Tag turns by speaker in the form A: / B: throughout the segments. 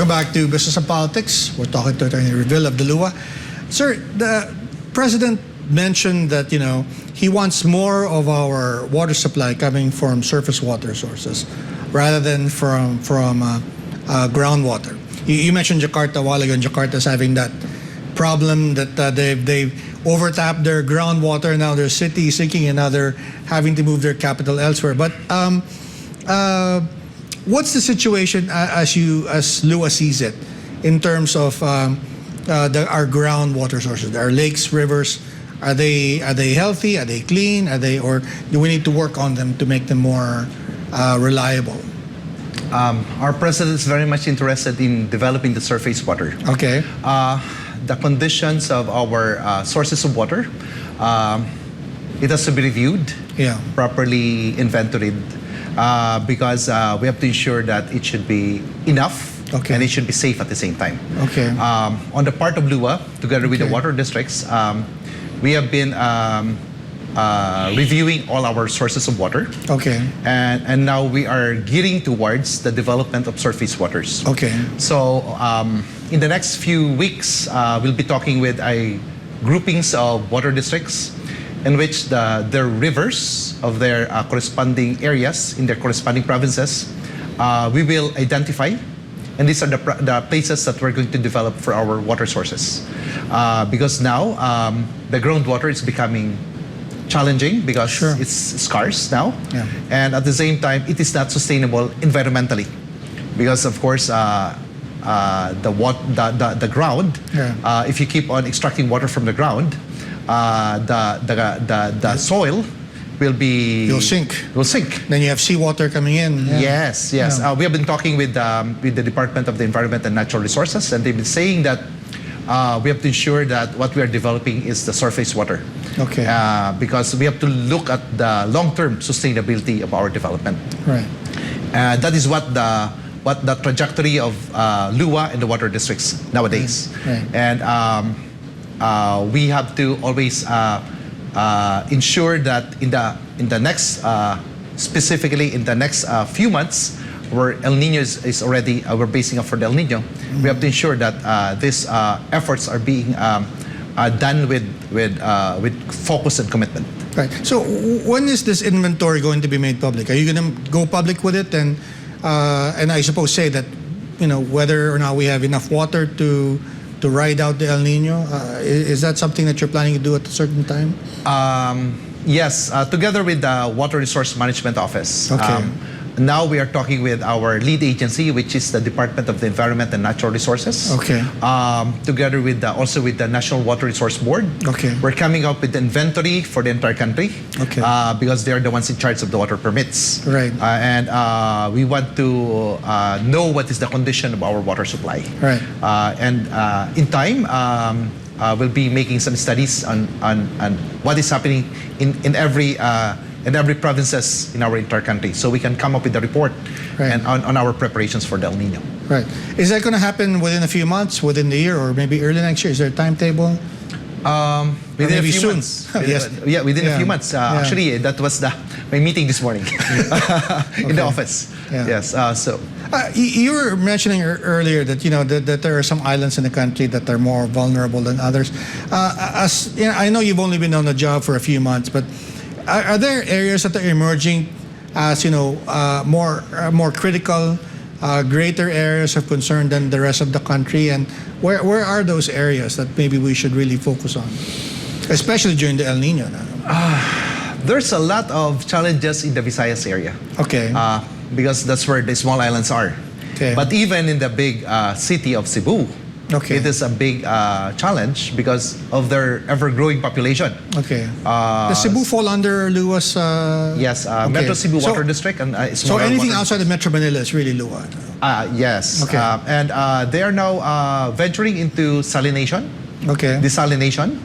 A: back to Business and Politics. We're talking to Attorney REVIL of the Lua. Sir, the President mentioned that, he wants more of our water supply coming from surface water sources rather than from groundwater. You mentioned Jakarta a while ago, and Jakarta's having that problem that they've overtapped their groundwater. Now their city is sinking, and now they're having to move their capital elsewhere. But what's the situation as Lua sees it in terms of our groundwater sources, our lakes, rivers? Are they healthy? Are they clean? Or do we need to work on them to make them more reliable?
B: Our president is very much interested in developing the surface water.
A: Okay.
B: The conditions of our sources of water, it has to be reviewed, properly inventoried, because we have to ensure that it should be enough.
A: Okay.
B: And it should be safe at the same time.
A: Okay.
B: On the part of Lua, together with the water districts, we have been reviewing all our sources of water.
A: Okay.
B: And now we are gearing towards the development of surface waters.
A: Okay.
B: So in the next few weeks, we'll be talking with groupings of water districts in which the rivers of their corresponding areas in their corresponding provinces, we will identify. And these are the places that we're going to develop for our water sources. Because now, the groundwater is becoming challenging because it's scarce now.
A: Yeah.
B: And at the same time, it is not sustainable environmentally. Because of course, the ground, if you keep on extracting water from the ground, the soil will sink.
A: Then you have seawater coming in.
B: Yes. We have been talking with the Department of the Environment and Natural Resources, and they've been saying that we have to ensure that what we are developing is the surface water.
A: Okay.
B: Because we have to look at the long-term sustainability of our development.
A: Right.
B: That is what the trajectory of Lua and the water districts nowadays.
A: Right.
B: And we have to always ensure that in the next, specifically in the next few months, where El Nino is already, we're basing up for the El Nino, we have to ensure that these efforts are being done with focus and commitment.
A: Right. So when is this inventory going to be made public? Are you going to go public with it and I suppose say that, whether or not we have enough water to ride out the El Nino? Is that something that you're planning to do at a certain time?
B: Yes, together with the Water Resource Management Office.
A: Okay.
B: Now we are talking with our lead agency, which is the Department of the Environment and Natural Resources.
A: Okay.
B: Together with also with the National Water Resource Board.
A: Okay.
B: We're coming up with the inventory for the entire country.
A: Okay.
B: Because they're the ones in charge of the water permits.
A: Right.
B: And we want to know what is the condition of our water supply.
A: Right.
B: And in time, we'll be making some studies on what is happening in every provinces in our entire country, so we can come up with a report and on our preparations for the El Nino.
A: Right. Is that going to happen within a few months, within the year, or maybe early next year? Is there a timetable?
B: Within a few
A: soon.
B: months.
A: Yes.
B: Yeah, within a few months. Actually, that was my meeting this morning in the office.
A: Yeah.
B: Yes.
A: You were mentioning earlier that that there are some islands in the country that are more vulnerable than others. I know you've only been on the job for a few months, but are there areas that are emerging as more critical, greater areas of concern than the rest of the country? And where are those areas that maybe we should really focus on, especially during the El Nino now?
B: There's a lot of challenges in the Visayas area.
A: Okay.
B: Because that's where the small islands are.
A: Okay.
B: But even in the big city of Cebu, it is a big challenge because of their ever-growing population.
A: Okay. Does Cebu fall under Lua's?
B: Yes, Metro Cebu Water District and
A: so anything outside of Metro Manila is really Lua.
B: Yes.
A: Okay.
B: And they are now venturing into salination.
A: Okay.
B: Desalination.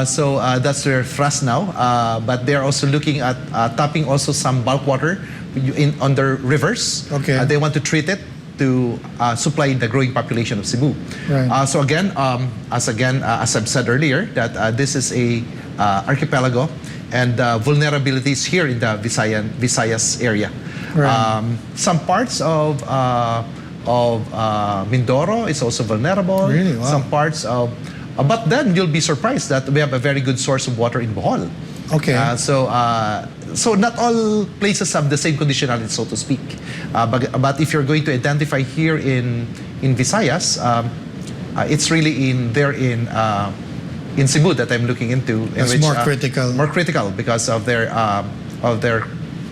B: So that's their thrust now. But they are also looking at tapping also some bulk water on their rivers.
A: Okay.
B: They want to treat it to supply the growing population of Cebu.
A: Right.
B: So again, as I've said earlier, that this is a archipelago, and vulnerabilities here in the Visayas area.
A: Right.
B: Some parts of Mindoro is also vulnerable.
A: Really? Wow.
B: Some parts of, but then you'll be surprised that we have a very good source of water in Bohol.
A: Okay.
B: So not all places have the same conditionality, so to speak. But if you're going to identify here in Visayas, it's really in Cebu that I'm looking into.
A: That's more critical.
B: More critical because of their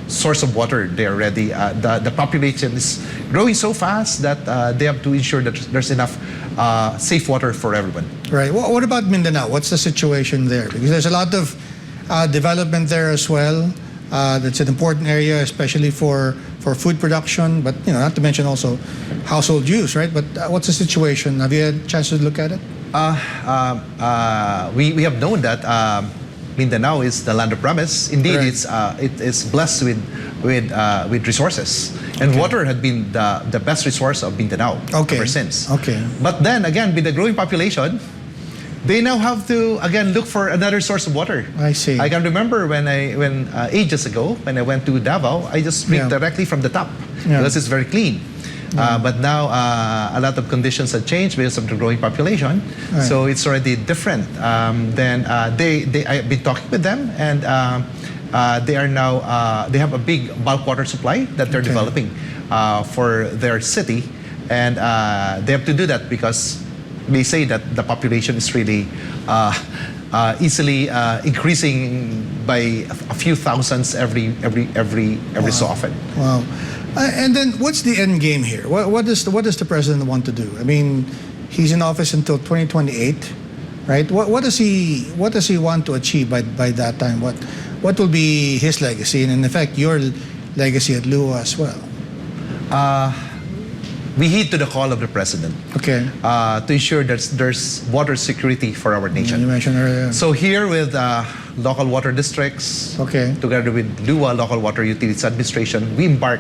B: source of water. They're already the population is growing so fast that they have to ensure that there's enough safe water for everyone.
A: Right. What about Mindanao? What's the situation there? Because there's a lot of development there as well. That's an important area, especially for food production, but not to mention also household use, right? But what's the situation? Have you had a chance to look at it?
B: We have known that Mindanao is the land of promise. Indeed,
A: Right.
B: it is blessed with resources, and water had been the best resource of Mindanao ever since.
A: Okay.
B: But then again, with the growing population, they now have to again look for another source of water.
A: I see.
B: I can remember when ages ago when I went to Davao, I just drink directly from the tap because it's very clean. But now a lot of conditions have changed because of the growing population, so it's already different. Then I've been talking with them, and they are now they have a big bulk water supply that they're developing for their city, and they have to do that because they say that the population is really easily increasing by a few thousands every so often.
A: Wow. And then what's the end game here? What does the president want to do? I mean, he's in office until 2028, right? What does he want to achieve by that time? What will be his legacy, and in effect your legacy at LUA as well?
B: We heed to the call of the president.
A: Okay.
B: To ensure that there's water security for our nation.
A: You mentioned earlier.
B: So here with local water districts, together with LUA, Local Water Utilities Administration, we embark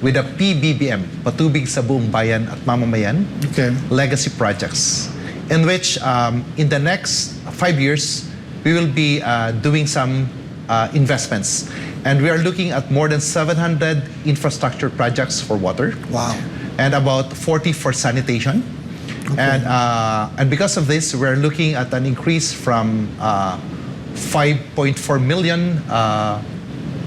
B: with a PBBM, Patubig sa Buong Bayan at Mamamayan, legacy projects, in which in the next 5 years, we will be doing some investments. And we are looking at more than 700 infrastructure projects for water.
A: Wow.
B: And about 40 for sanitation. And because of this, we're looking at an increase from 5.4 million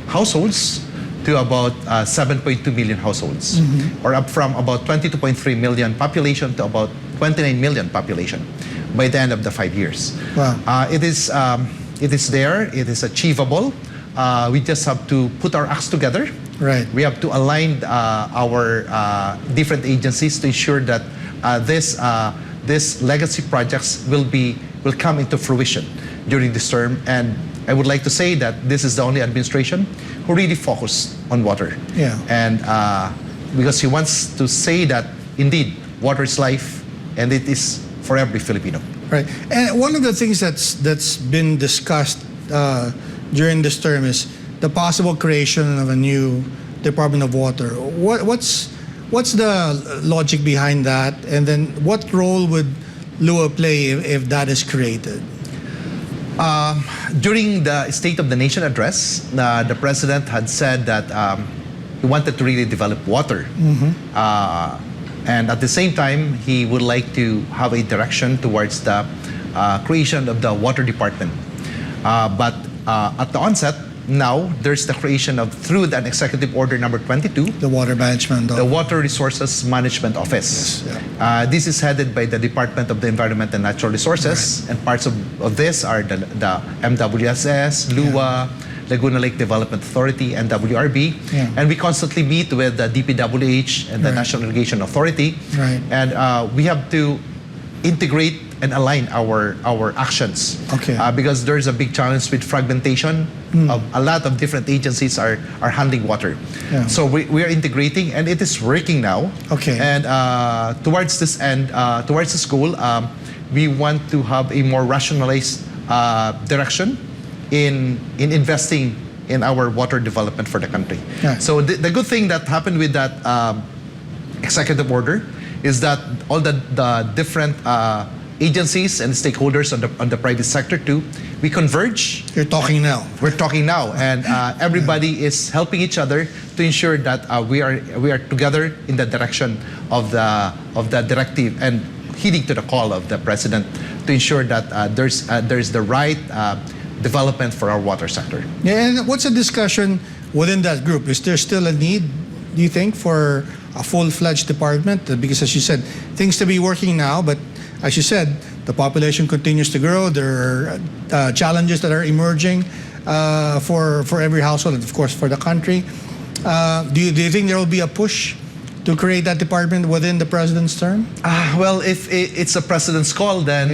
B: households to about 7.2 million households, or up from about 22.3 million population to about 29 million population by the end of the 5 years.
A: Wow.
B: It is there, it is achievable. We just have to put our acts together.
A: Right.
B: We have to align our different agencies to ensure that this legacy projects will come into fruition during this term. And I would like to say that this is the only administration who really focused on water.
A: Yeah.
B: And because he wants to say that indeed water is life, and it is for every Filipino.
A: Right. And one of the things that's been discussed during this term is the possible creation of a new Department of Water. What's the logic behind that? And then what role would LUA play if that is created?
B: During the State of the Nation address, the President had said that he wanted to really develop water. And at the same time, he would like to have a direction towards the creation of the Water Department. But at the onset, now there's the creation of, through an Executive Order number 22,
A: the Water Management,
B: the Water Resources Management Office.
A: Yes,
B: this is headed by the Department of the Environment and Natural Resources, and parts of this are the MWSS, LUA, Laguna Lake Development Authority, and WRB. And we constantly meet with the DPWH and the National Irrigation Authority. And we have to integrate and align our actions. Because there's a big challenge with fragmentation. Of a lot of different agencies are handling water. So we are integrating, and it is working now. And towards this end, towards this goal, we want to have a more rationalized direction in investing in our water development for the country. So the good thing that happened with that executive order is that all the different agencies and stakeholders on the private sector too. We converge.
A: You're talking now.
B: We're talking now, and everybody is helping each other to ensure that we are together in the direction of the directive and heeding to the call of the president to ensure that there's the right development for our water sector.
A: Yeah, and what's the discussion within that group? Is there still a need, do you think, for a full-fledged department? Because as you said, things to be working now, but as you said, the population continues to grow. There are challenges that are emerging for every household and, of course, for the country. Do you think there will be a push to create that department within the president's term?
B: Well, if it's a president's call, then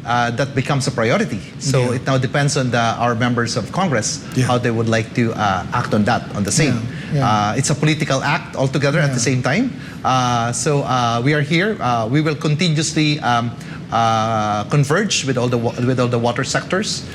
B: that becomes a priority. So it now depends on our members of Congress how they would like to act on that, on the same. It's a political act altogether at the same time. So we are here. We will continuously converge with all the water sectors,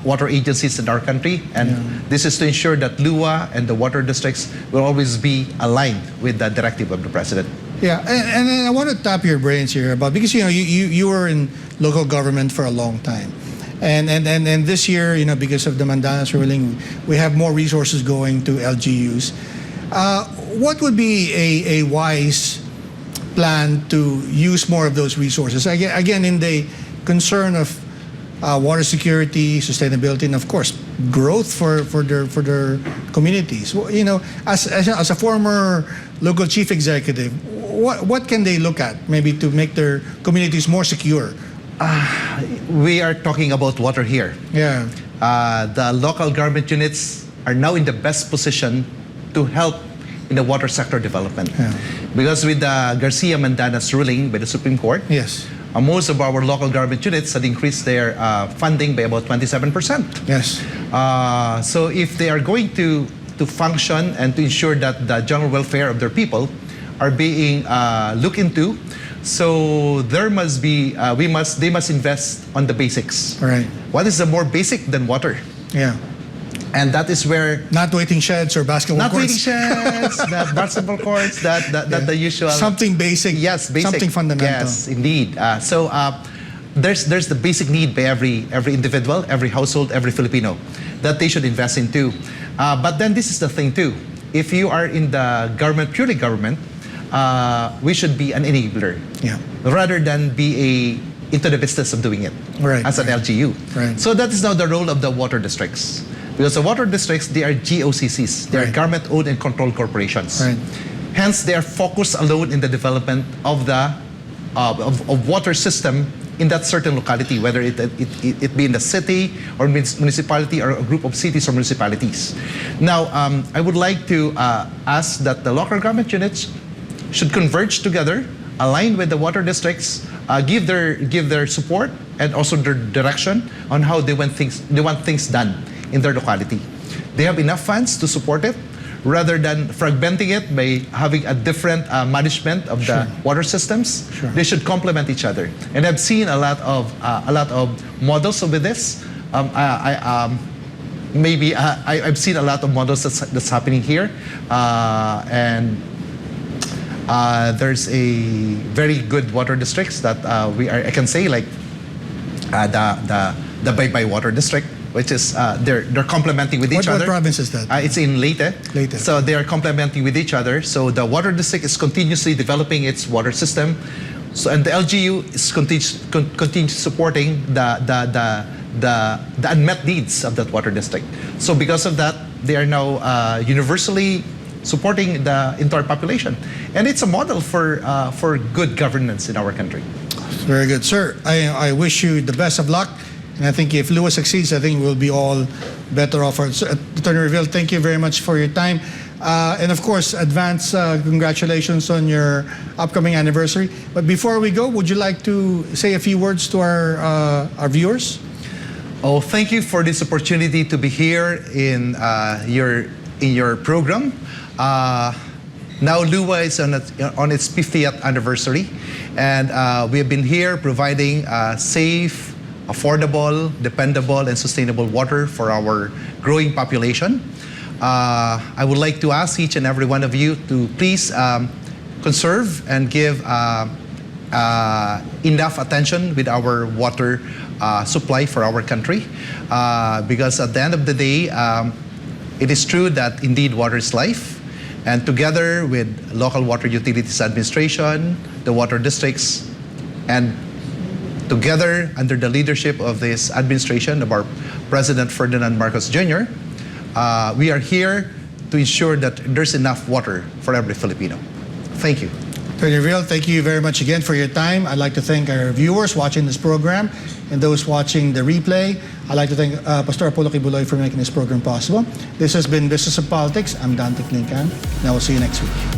B: water agencies in our country, and this is to ensure that LUA and the water districts will always be aligned with the directive of the president.
A: Yeah, and I want to tap your brains here about, because you were in local government for a long time, and this year, because of the Mandanas ruling, we have more resources going to LGUs. What would be a wise plan to use more of those resources? Again, in the concern of water security, sustainability, and of course growth for their communities. Well, as a former local chief executive, what can they look at maybe to make their communities more secure?
B: We are talking about water here.
A: Yeah.
B: The local government units are now in the best position to help in the water sector development. Because with the Garcia Mandanas ruling by the Supreme Court, most of our local government units had increased their funding by about 27%.
A: Yes.
B: So if they are going to function and to ensure that the general welfare of their people are being looked into, so there must be they must invest on the basics.
A: Right.
B: What is the more basic than water?
A: Yeah.
B: And that is where
A: not waiting sheds or basketball courts.
B: Not waiting sheds, the basketball courts, that the usual.
A: Something basic.
B: Yes, basic.
A: Something fundamental.
B: Yes, indeed. So there's the basic need by every individual, every household, every Filipino that they should invest into. But then this is the thing too. If you are in the government, purely government, we should be an enabler, rather than be into the business of doing it as an LGU.
A: Right.
B: So that is now the role of the water districts. Because the water districts, they are GOCCs. They are government-owned and controlled corporations. Right. Hence, they are focused alone in the development of the water system in that certain locality, whether it be in the city or municipality or a group of cities or municipalities. Now, I would like to ask that the local government units should converge together, align with the water districts, give their support and also their direction on how they want things done in their locality. They have enough funds to support it, rather than fragmenting it by having a different management of the water systems. They should complement each other. And I've seen a lot of models with this. I've seen a lot of models that's happening here, and there's a very good water districts that I can say, like the Baybay Water District, which is they're complementing with each other.
A: What province is that?
B: It's in Leyte.
A: Leyte.
B: So they are complementing with each other. So the water district is continuously developing its water system. So and the LGU is continues supporting the unmet needs of that water district. So because of that, they are now universally supporting the entire population, and it's a model for good governance in our country.
A: Very good, sir. I wish you the best of luck. And I think if Lua succeeds, I think we'll be all better off. Attorney REVIL, thank you very much for your time. And of course, advance congratulations on your upcoming anniversary. But before we go, would you like to say a few words to our viewers?
B: Oh, thank you for this opportunity to be here in your program. Now Lua is on its 50th anniversary, and we have been here providing safe, affordable, dependable, and sustainable water for our growing population. I would like to ask each and every one of you to please conserve and give enough attention with our water supply for our country. Because at the end of the day, it is true that indeed water is life. And together with local water utilities administration, the water districts, and together under the leadership of this administration of our President Ferdinand Marcos Jr., we are here to ensure that there's enough water for every Filipino. Thank you.
A: Attorney REVIL, thank you very much again for your time. I'd like to thank our viewers watching this program and those watching the replay. I'd like to thank Pastor Apollo Kibuloy for making this program possible. This has been Business of Politics. I'm Dante Clincan, and I will see you next week.